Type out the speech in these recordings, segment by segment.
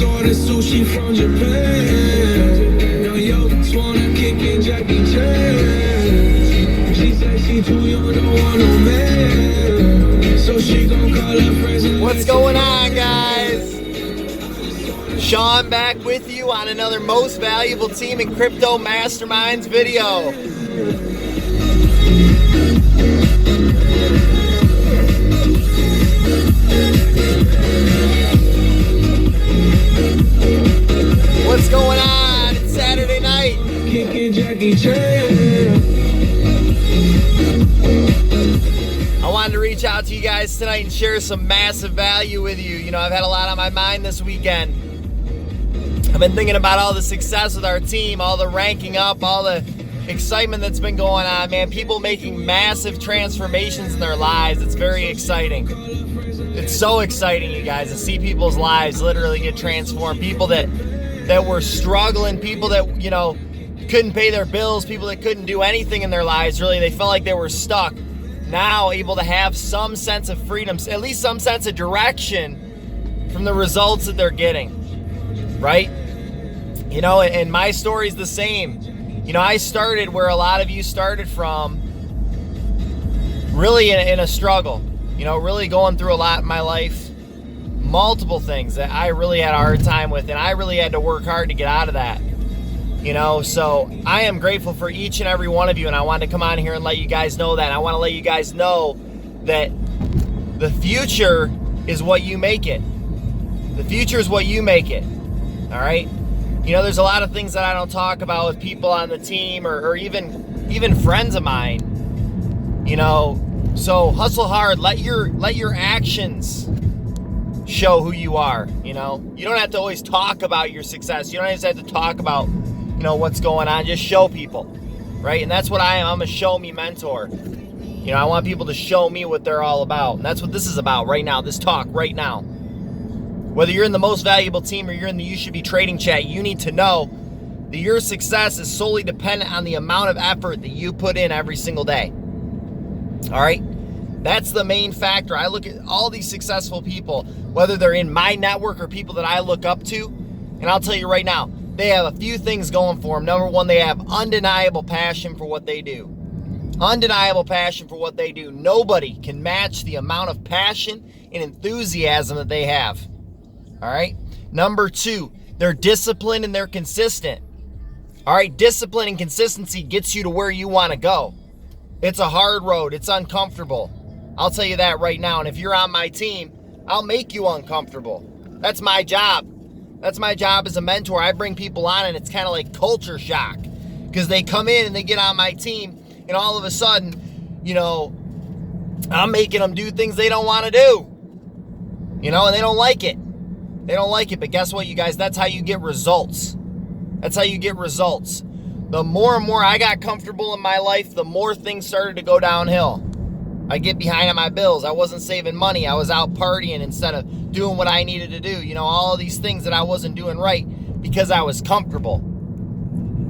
just ordered sushi from Japan. Now yo just wanna kick in Jackie Chan. She said she too young, don't want no man. So she gon' call her friends. What's going on, guys? Sean back with you on another Most Valuable Team in Crypto Masterminds video. What's going on? It's Saturday night. Kicking Jackie Chan. I wanted to reach out to you guys tonight and share some massive value with you. You know, I've had a lot on my mind this weekend. I've been thinking about all the success with our team, all the ranking up, all the excitement that's been going on, man. People making massive transformations in their lives. It's very exciting. It's so exciting, you guys, to see people's lives literally get transformed. People that were struggling, people that, you know, couldn't pay their bills, people that couldn't do anything in their lives, really. They felt like they were stuck. Now able to have some sense of freedom, at least some sense of direction from the results that they're getting, right? You know, and my story's the same. You know, I started where a lot of you started from, really in a struggle. You know, really going through a lot in my life. Multiple things that I really had a hard time with, and I really had to work hard to get out of that. You know, so I am grateful for each and every one of you, and I wanted to come on here and let you guys know that. I want to let you guys know that the future is what you make it. The future is what you make it. All right? You know, there's a lot of things that I don't talk about with people on the team or even friends of mine. You know, so hustle hard. Let your actions show who you are. You know, you don't have to always talk about your success. You don't always have to talk about, you know, what's going on. Just show people, right? And that's what I am. I'm a show me mentor. You know, I want people to show me what they're all about. And that's what this is about right now, this talk right now. Whether you're in the Most Valuable Team or you're in the You Should Be Trading chat, you need to know that your success is solely dependent on the amount of effort that you put in every single day. All right? That's the main factor. I look at all these successful people, whether they're in my network or people that I look up to, and I'll tell you right now, they have a few things going for them. Number one, they have undeniable passion for what they do. Undeniable passion for what they do. Nobody can match the amount of passion and enthusiasm that they have. All right? Number two, they're disciplined and they're consistent. All right? Discipline and consistency gets you to where you want to go. It's a hard road. It's uncomfortable. I'll tell you that right now. And if you're on my team, I'll make you uncomfortable. That's my job. That's my job as a mentor. I bring people on and it's kind of like culture shock because they come in and they get on my team and all of a sudden, you know, I'm making them do things they don't want to do, you know, and they don't like it. They don't like it. But guess what, you guys? That's how you get results. That's how you get results. The more and more I got comfortable in my life, the more things started to go downhill. I get behind on my bills. I wasn't saving money. I was out partying instead of doing what I needed to do. You know, all of these things that I wasn't doing right because I was comfortable.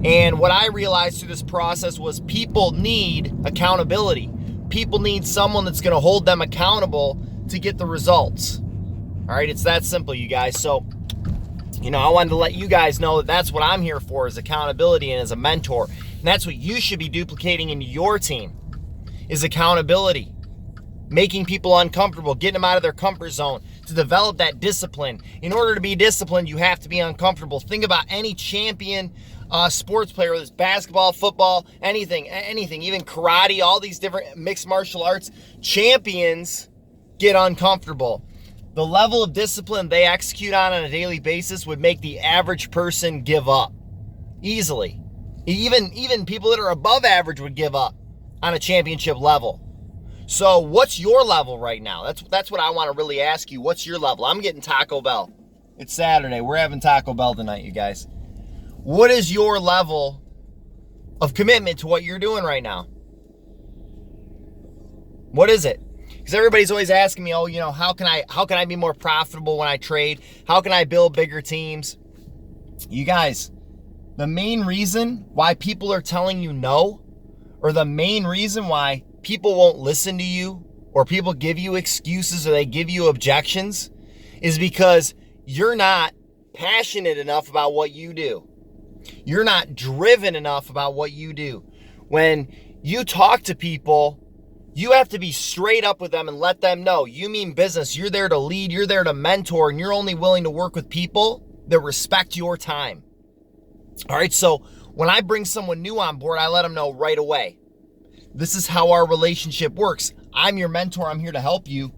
And what I realized through this process was people need accountability. People need someone that's going to hold them accountable to get the results. All right, it's that simple, you guys. So, you know, I wanted to let you guys know that that's what I'm here for, is accountability and as a mentor. And that's what you should be duplicating in your team, is accountability. Making people uncomfortable, getting them out of their comfort zone to develop that discipline. In order to be disciplined, you have to be uncomfortable. Think about any champion sports player, whether it's basketball, football, anything, even karate, all these different mixed martial arts. Champions get uncomfortable. The level of discipline they execute on a daily basis would make the average person give up easily. Even people that are above average would give up on a championship level. So what's your level right now? That's what I want to really ask you. What's your level? I'm getting Taco Bell. It's Saturday. We're having Taco Bell tonight, you guys. What is your level of commitment to what you're doing right now? What is it? Because everybody's always asking me, oh, you know, how can I be more profitable when I trade? How can I build bigger teams? You guys, the main reason why people are telling you no, or the main reason why people won't listen to you, or people give you excuses, or they give you objections, is because you're not passionate enough about what you do. You're not driven enough about what you do. When you talk to people, you have to be straight up with them and let them know you mean business. You're there to lead, you're there to mentor, and you're only willing to work with people that respect your time. All right, so when I bring someone new on board, I let them know right away. This is how our relationship works. I'm your mentor. I'm here to help you.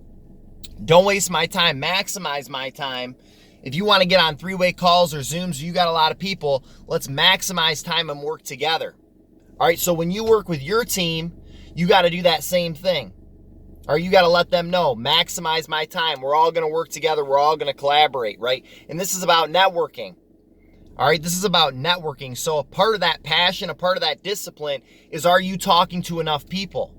Don't waste my time. Maximize my time. If you want to get on three-way calls or Zooms, you got a lot of people, let's maximize time and work together. All right, so when you work with your team, you got to do that same thing. Or you got to let them know, maximize my time. We're all going to work together. We're all going to collaborate, right? And this is about networking. All right, this is about networking. So a part of that passion, a part of that discipline is, are you talking to enough people?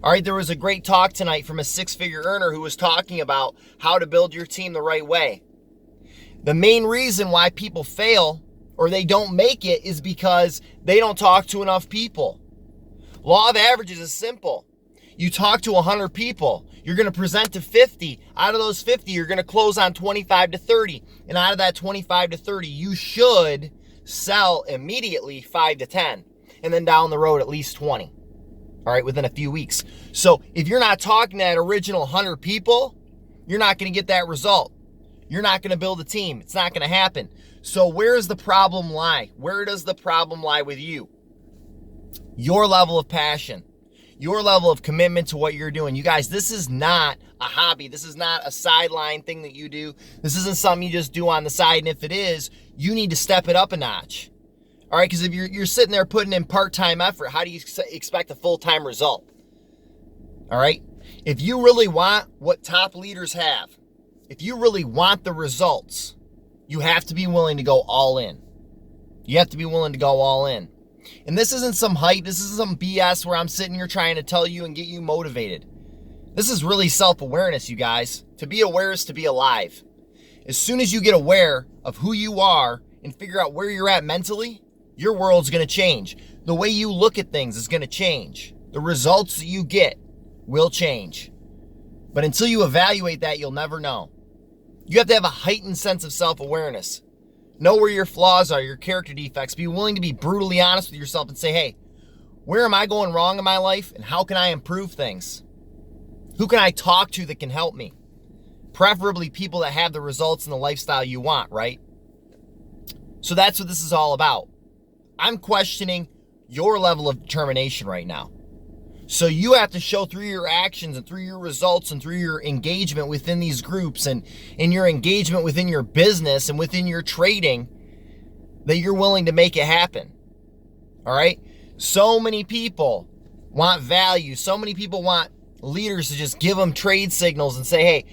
All right, there was a great talk tonight from a six-figure earner who was talking about how to build your team the right way. The main reason why people fail or they don't make it is because they don't talk to enough people. Law of averages is simple. You talk to 100 people, you're going to present to 50. Out of those 50, you're going to close on 25 to 30. And out of that 25 to 30, you should sell immediately 5 to 10. And then down the road, at least 20. All right, within a few weeks. So if you're not talking to that original 100 people, you're not going to get that result. You're not going to build a team. It's not going to happen. So where does the problem lie? Where does the problem lie with you? Your level of passion, your level of commitment to what you're doing. You guys, this is not a hobby. This is not a sideline thing that you do. This isn't something you just do on the side. And if it is, you need to step it up a notch. All right, because if you're sitting there putting in part-time effort, how do you expect a full-time result? All right, if you really want what top leaders have, if you really want the results, you have to be willing to go all in. You have to be willing to go all in. And this isn't some hype. This isn't some BS where I'm sitting here trying to tell you and get you motivated. This is really self-awareness, you guys. To be aware is to be alive. As soon as you get aware of who you are and figure out where you're at mentally, your world's going to change. The way you look at things is going to change. The results that you get will change. But until you evaluate that, you'll never know. You have to have a heightened sense of self-awareness. Know where your flaws are, your character defects. Be willing to be brutally honest with yourself and say, hey, where am I going wrong in my life and how can I improve things? Who can I talk to that can help me? Preferably people that have the results and the lifestyle you want, right? So that's what this is all about. I'm questioning your level of determination right now. So you have to show through your actions and through your results and through your engagement within these groups and in your engagement within your business and within your trading that you're willing to make it happen. All right? So many people want value. So many people want leaders to just give them trade signals and say, hey,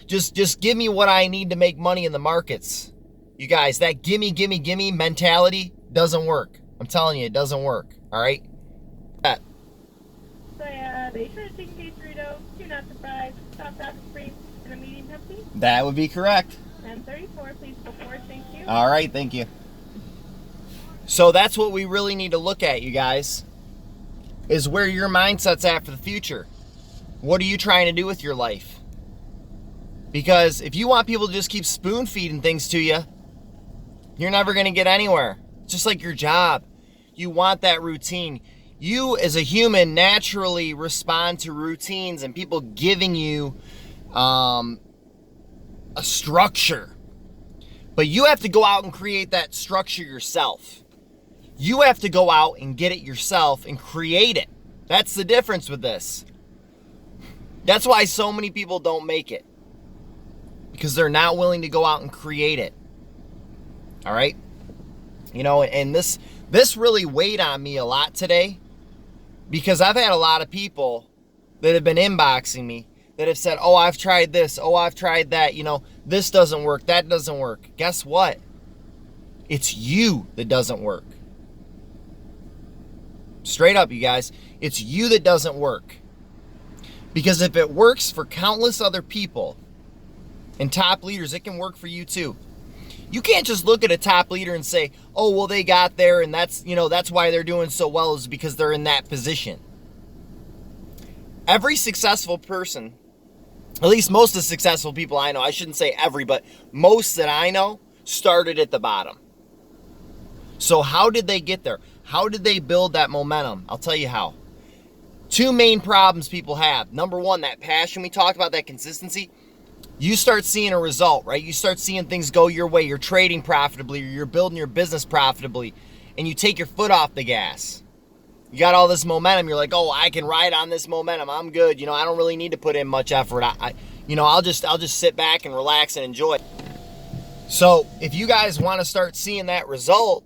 just give me what I need to make money in the markets. You guys, that gimme mentality doesn't work. I'm telling you, it doesn't work. All right? They should have taken Dorito, 2 not surprised, soft apple cream, and a medium Pepsi. That would be correct. And 34, please, before, thank you. All right, thank you. So that's what we really need to look at, you guys, is where your mindset's at for the future. What are you trying to do with your life? Because if you want people to just keep spoon feeding things to you, you're never going to get anywhere. It's just like your job. You want that routine. You as a human naturally respond to routines and people giving you a structure. But you have to go out and create that structure yourself. You have to go out and get it yourself and create it. That's the difference with this. That's why so many people don't make it. Because they're not willing to go out and create it. All right? And this really weighed on me a lot today. Because I've had a lot of people that have been inboxing me that have said, oh, I've tried this. Oh, I've tried that. This doesn't work. That doesn't work. Guess what? It's you that doesn't work. Straight up, you guys. It's you that doesn't work. Because if it works for countless other people and top leaders, it can work for you too. You can't just look at a top leader and say, oh, well, they got there and that's why they're doing so well is because they're in that position. Every successful person, at least most of the successful people I know, I shouldn't say every, but most that I know, started at the bottom. So how did they get there? How did they build that momentum? I'll tell you how. Two main problems people have. Number one, that passion we talked about, that consistency. You start seeing a result, right? You start seeing things go your way. You're trading profitably, or you're building your business profitably, and you take your foot off the gas. You got all this momentum. You're like, oh, I can ride on this momentum. I'm good. I don't really need to put in much effort. I'll just sit back and relax and enjoy. So if you guys want to start seeing that result,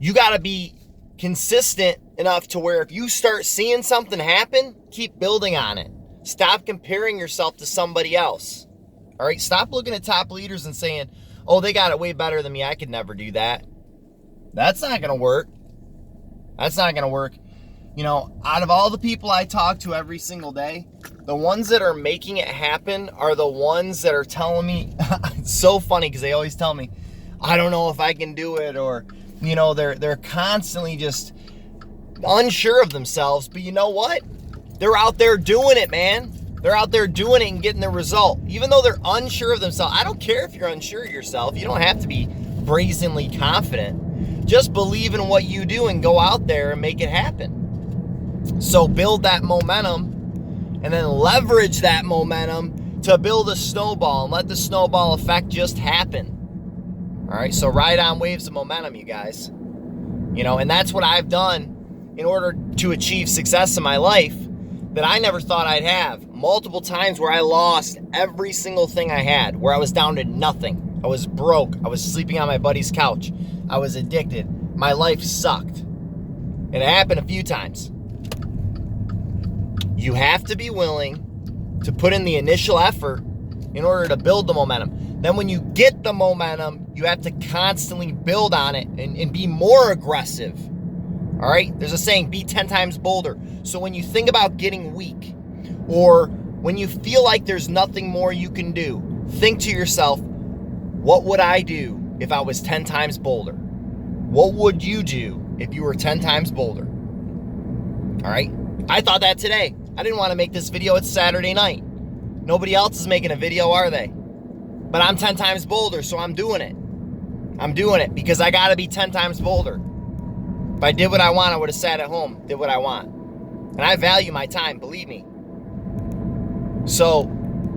you got to be consistent enough to where if you start seeing something happen, keep building on it. Stop comparing yourself to somebody else. All right? Stop looking at top leaders and saying, oh, they got it way better than me. I could never do that. That's not going to work. That's not going to work. Out of all the people I talk to every single day, the ones that are making it happen are the ones that are telling me, it's so funny because they always tell me, I don't know if I can do it, or, they're constantly just unsure of themselves. But you know what? They're out there doing it, man. They're out there doing it and getting the result. Even though they're unsure of themselves. I don't care if you're unsure of yourself. You don't have to be brazenly confident. Just believe in what you do and go out there and make it happen. So build that momentum and then leverage that momentum to build a snowball and let the snowball effect just happen. All right, so ride on waves of momentum, you guys. And that's what I've done in order to achieve success in my life that I never thought I'd have. Multiple times where I lost every single thing I had, where I was down to nothing. I was broke. I was sleeping on my buddy's couch. I was addicted. My life sucked. And it happened a few times. You have to be willing to put in the initial effort in order to build the momentum. Then when you get the momentum, you have to constantly build on it and be more aggressive. All right? There's a saying, be 10 times bolder. So when you think about getting weak, or when you feel like there's nothing more you can do, think to yourself, what would I do if I was 10 times bolder? What would you do if you were 10 times bolder? All right? I thought that today. I didn't want to make this video. It's Saturday night. Nobody else is making a video, are they? But I'm 10 times bolder, so I'm doing it. I'm doing it because I got to be 10 times bolder. If I did what I want, I would have sat at home, did what I want. And I value my time, believe me. So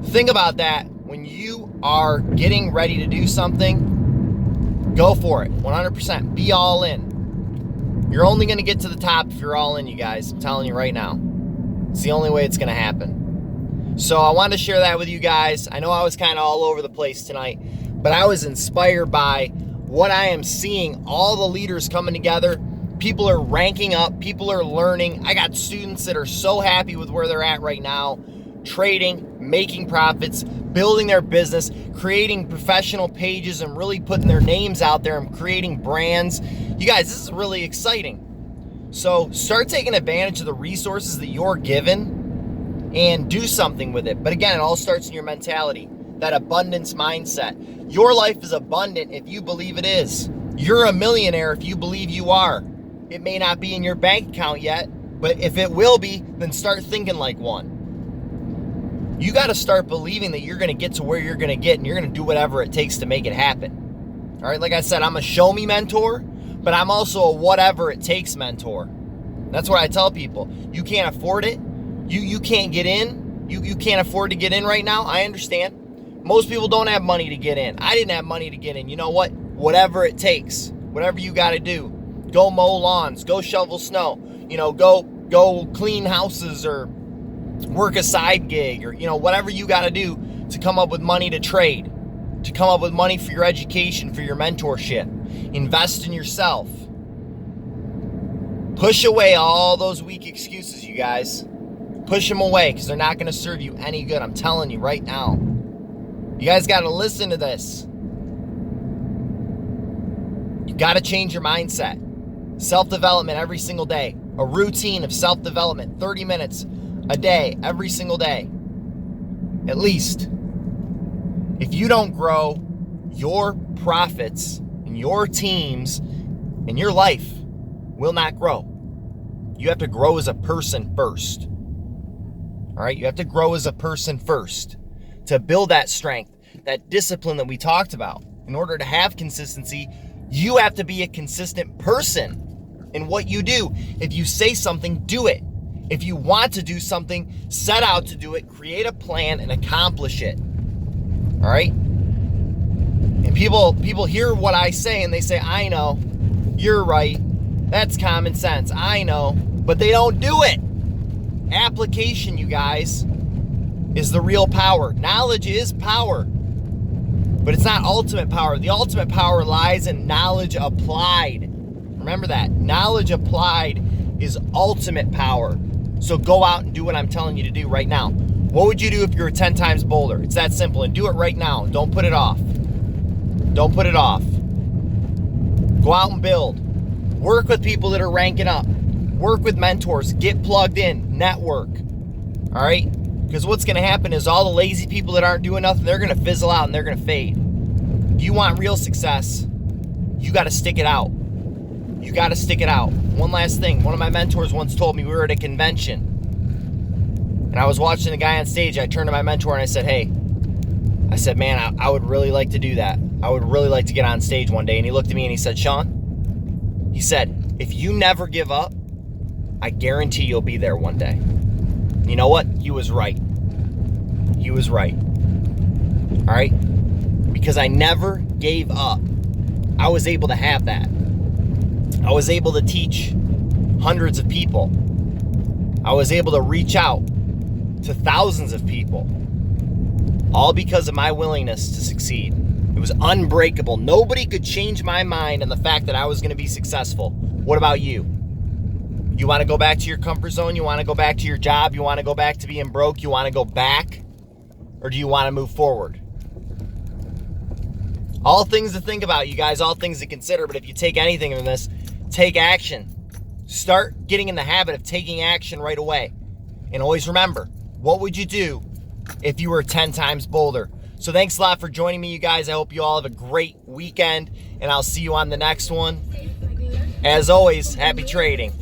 think about that. When you are getting ready to do something, go for it, 100%. Be all in. You're only going to get to the top if you're all in, you guys. I'm telling you right now. It's the only way it's going to happen. So I wanted to share that with you guys. I know I was kind of all over the place tonight, but I was inspired by what I am seeing. All the leaders coming together. People are ranking up. People are learning. I got students that are so happy with where they're at right now. Trading, making profits, building their business, creating professional pages and really putting their names out there and creating brands. You guys, this is really exciting. So start taking advantage of the resources that you're given and do something with it. But again, it all starts in your mentality, that abundance mindset. Your life is abundant if you believe it is. You're a millionaire if you believe you are. It may not be in your bank account yet, but if it will be, then start thinking like one. You got to start believing that you're going to get to where you're going to get, and you're going to do whatever it takes to make it happen. All right, like I said, I'm a show me mentor, but I'm also a whatever it takes mentor. That's what I tell people. You can't afford it. You can't get in. You can't afford to get in right now. I understand. Most people don't have money to get in. I didn't have money to get in. You know what? Whatever it takes. Whatever you got to do. Go mow lawns. Go shovel snow. Go clean houses or work a side gig or, whatever you got to do to come up with money to trade, to come up with money for your education, for your mentorship. Invest in yourself. Push away all those weak excuses, you guys. Push them away because they're not going to serve you any good. I'm telling you right now. You guys got to listen to this. You got to change your mindset. Self-development every single day. A routine of self-development, 30 minutes a day, every single day. At least. If you don't grow, your profits and your teams and your life will not grow. You have to grow as a person first. All right? You have to grow as a person first to build that strength, that discipline that we talked about. In order to have consistency, you have to be a consistent person in what you do. If you say something, do it. If you want to do something, set out to do it, create a plan, and accomplish it. All right? And people hear what I say and they say, I know, you're right, that's common sense, I know, but they don't do it. Application, you guys, is the real power. Knowledge is power, but it's not ultimate power. The ultimate power lies in knowledge applied. Remember that. Knowledge applied is ultimate power. So go out and do what I'm telling you to do right now. What would you do if you were 10 times bolder? It's that simple, and do it right now. Don't put it off. Don't put it off. Go out and build. Work with people that are ranking up. Work with mentors. Get plugged in. Network. All right? Because what's going to happen is all the lazy people that aren't doing nothing, they're going to fizzle out and they're going to fade. If you want real success, you got to stick it out. You got to stick it out. One last thing. One of my mentors once told me, we were at a convention, and I was watching the guy on stage. I turned to my mentor and I said, hey, I said, man, I would really like to do that. I would really like to get on stage one day. And he looked at me and he said, Sean, he said, if you never give up, I guarantee you'll be there one day. You know what? He was right. He was right. All right? Because I never gave up. I was able to have that. I was able to teach hundreds of people. I was able to reach out to thousands of people. All because of my willingness to succeed. It was unbreakable. Nobody could change my mind on the fact that I was going to be successful. What about you? You want to go back to your comfort zone? You want to go back to your job? You want to go back to being broke? You want to go back? Or do you want to move forward? All things to think about, you guys. All things to consider. But if you take anything from this, take action. Start getting in the habit of taking action right away. And always remember, what would you do if you were 10 times bolder? So thanks a lot for joining me, you guys. I hope you all have a great weekend, and I'll see you on the next one. As always, happy trading.